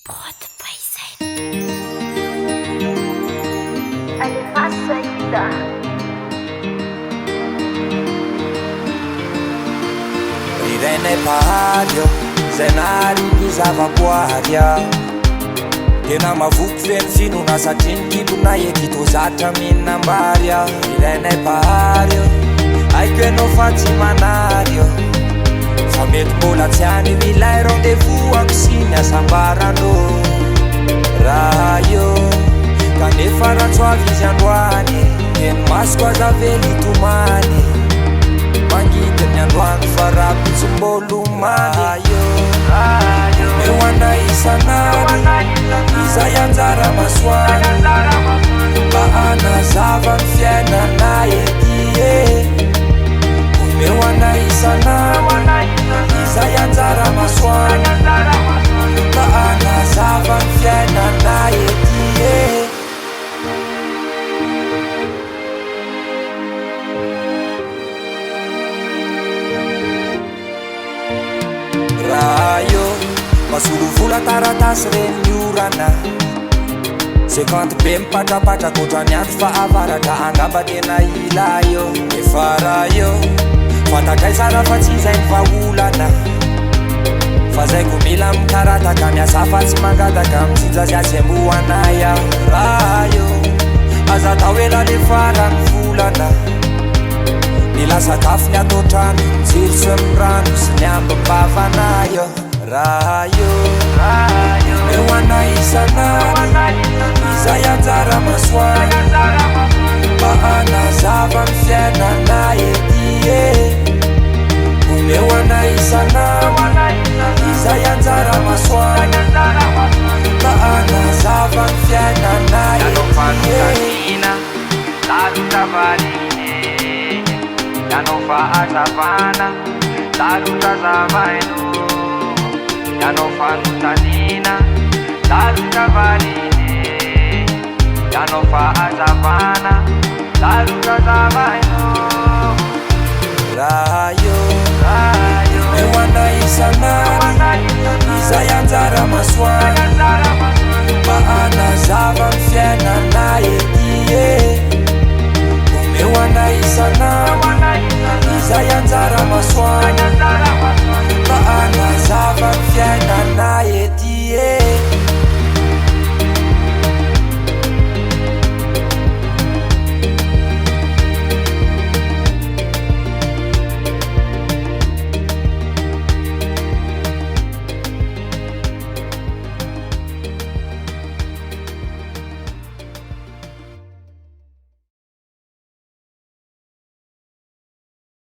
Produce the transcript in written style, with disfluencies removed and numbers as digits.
Pode paisar. Allez, passa ainda. Rirene pahario, zenari ny zavaboary aho. Tena mavoky feno finona satria ny kibona ekito zatra mihinambary aho. Rirene pahario, aiko enao fa tsy manary eo. Fa mety mbola tsy any milay rendez-vous ako sy ny asambarano. Raha io kanefa ratsoavy izy androany, teny masoko aza vely tomany. Mangidy ny androany fa rapitsim-bolomany. Eo anay isanany izay anjara masoany, mba anazava ny fiainanay ety. Eo anay isanany izay anjara masoany, mba anazava ny fiainanay ety. Raha io masolo vola taratasy reny miorana, 50 be mipatrapatraka ohatrany andro fa avaratra angamba tena ila io. Efa raha io fantakay sara fa tsy izay ny vahaolana, fa zay ko mila mikarataka miasa fa tsy mangataka mijijasy azemboanay aho. Raha io aza tao ela le farany volana, ny lasakafo ny atao trano, jiro sy ny rano sy ny ambim-bavanay eo. Raha io eo anay isanany izay anjara masoany, mba anazava ny fiainanay ety. Eo anay isanany izay anjara masoany, mba anazava ny fiainanay ety. Lalo travaliny, yanao fahazavana, lalo trazavaino, yanao fanotanina, lalo travaliny, yanao fahazavana, lalo trazavaino. Raha io eo anay isanany